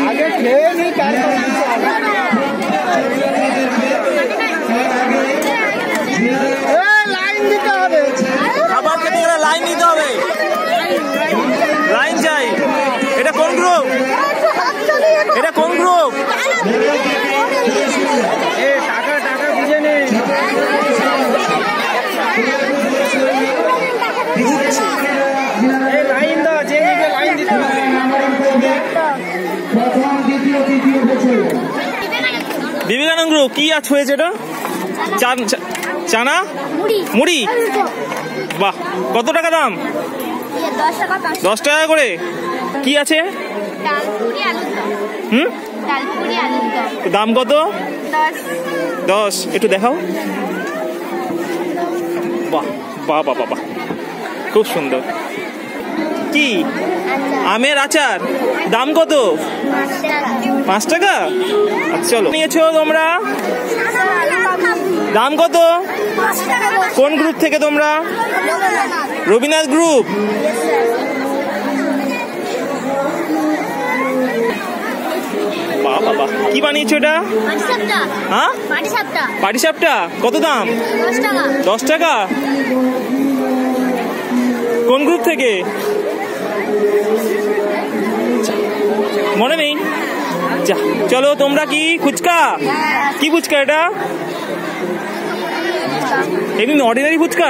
আগে খেয়ে নি তারপর লাইন দিতে হবে, খাবার খেতে গেলে লাইন দিতে হবে, লাইন চাই। এটা কোন গ্রুপ? এটা কোন গ্রুপ? টাকা টাকা বুঝে নে। লাইন দাও, যে লাইন দিতে হবে। বিবেকানন্দ গ্রুপ কি আজ হয়েছে? এটা চানা মুড়ি। বাহ, কত টাকা দাম? 10 টাকা করে। কি আছে? দাম কত? 10। একটু দেখাও। বাহ বাহ বাহ বাহ, খুব সুন্দর। কি আমের আচার, দাম কত? 5 টাকা। আচ্ছা চলো, নিয়েছো তোমরা? দাম কত? কোন গ্রুপ থেকে তোমরা? রবীন্দ্রনাথ গ্রুপ। বাহ বাহ, কি বানিয়েছো এটা? হ্যাঁ, পাটিসাপটা। কত দাম? 10 টাকা। কোন গ্রুপ থেকে? মনে নেই। যা, চলো তোমরা কি ফুচকা? কি ফুচকা এটা? এমনি অর্ডিনারি ফুচকা।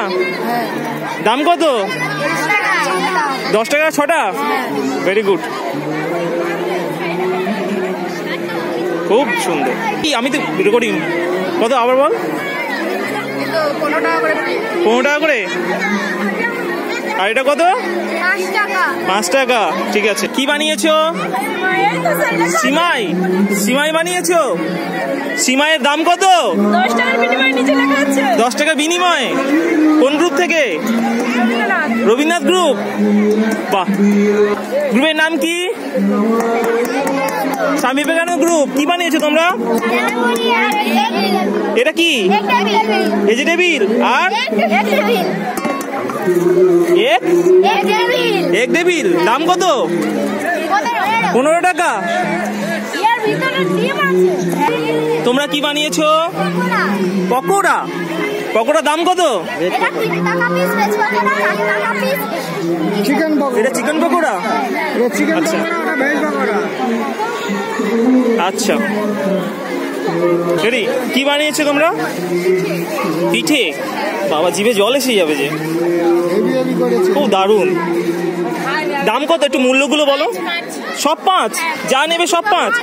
দাম কত? 10 টাকা 6টা। ভেরি গুড, খুব সুন্দর। আমি তো রেকর্ডিং। কত আবার বল? 15 টাকা করে। আর এটা কত? 5 টাকা। ঠিক আছে। কি বানিয়েছো? সিমাই। সিমাই বানিয়েছো? সিমাইয়ের দাম কত? 10 টাকা বিনিময়। কোন গ্রুপ থেকে? রবীন্দ্রনাথ গ্রুপ। বাহ, গ্রুপের নাম কি? স্বামী বিবেকানন্দ গ্রুপ। কি বানিয়েছো তোমরা? এটা কি? ভেজিটেবিল। আর এক টেবিল। দাম কত? 15 টাকা। তোমরা কি বানিয়েছো? পকোড়া। পকোড়া দাম কত? এটা চিকেন পকোড়া। আচ্ছা, কি বানিয়েছো তোমরা? পিঠে। বাবা, জিভে জল এসে যাবে যে, খুব দারুণ। দাম কত? একটু মূল্যগুলো বলো। সব 5? যা নেবে সব 5?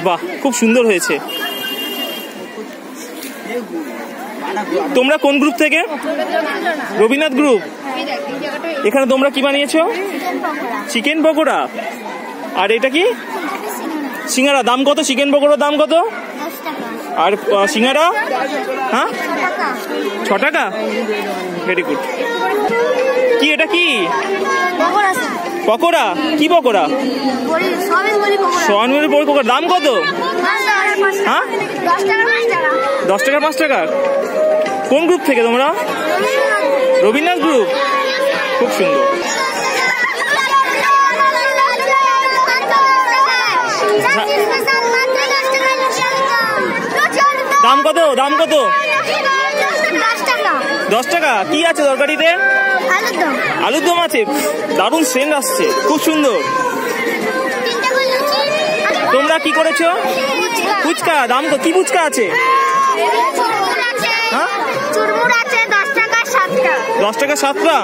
বাহ, খুব সুন্দর হয়েছে। তোমরা কোন গ্রুপ থেকে? রবীন্দ্রনাথ গ্রুপ। এখানে তোমরা কি বানিয়েছো? চিকেন পকোড়া। আর এটা কি? সিঙ্গারা। দাম কত? চিকেন পকোড়ার দাম কত? আর সিঙ্গারা? হ্যাঁ, 6 টাকা। Very good. কি এটা? কি পকোড়া? কি পকোড়া? সোয়াবিনের বড়ি পকোড়া। দাম কত? হ্যাঁ, 10 টাকা 5 টাকা। কোন গ্রুপ থেকে তোমরা? রবীন্দ্রনাথ গ্রুপ। খুব সুন্দর। দাম কত? দাম কত? 10 টাকা। কি আছে তরকারিতে? আলুর দম আছে। দারুণ সেন্ট আসছে, খুব সুন্দর। তোমরা কি করেছো? ফুচকা। দাম তো কি ফুচকা আছে? 10 টাকা 7টা।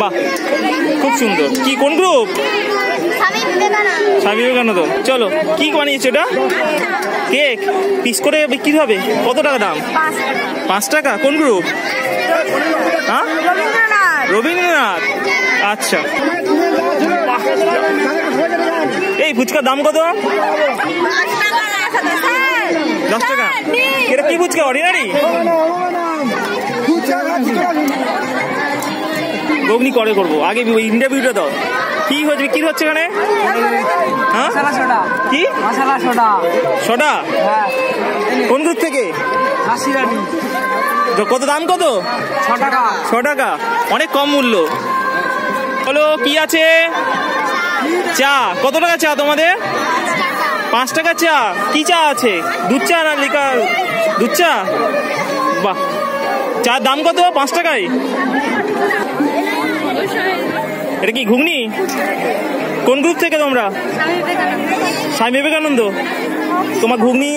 বাহ, খুব সুন্দর। কি কোন গ্রুপ? স্বামী বিবেকানন্দ। চলো, কি বানিয়েছো এটা? কেক। পিস করে বিক্রি হবে। কত টাকা দাম? 5 টাকা। কোন গ্রুপ? হ্যাঁ, রবীন্দ্রনাথ। আচ্ছা, এই ফুচকার দাম কত? 10 টাকা। এটা কি ফুচকা? অর্ডিনারি? ঘুগনি করে করবো। আগে ইন্টারভিউটা দাও। কি হচ্ছে? কি হচ্ছে এখানে? হ্যাঁ, কি সোডা? কোন গ্রুপ থেকে? কত দাম? কত? 6 টাকা। অনেক কম মূল্য। বলো কি আছে? চা। কত টাকা চা তোমাদের? 5 টাকা চা। কি চা আছে? দুধ চা না লিকার? দুধ চা। বাহ, চার দাম কত? 5 টাকায়। এটা কি ঘুগনি? কোন গ্রুপ থেকে তোমরা? স্বামী বিবেকানন্দ। তোমার ঘুগনি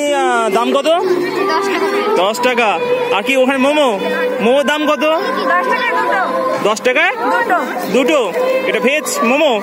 দাম কত? 10 টাকা। আর কি ওখানে মোমো? মোমোর দাম কত? 10 টাকায় 10 টাকায় দুটো। এটা ভেজ মোমো।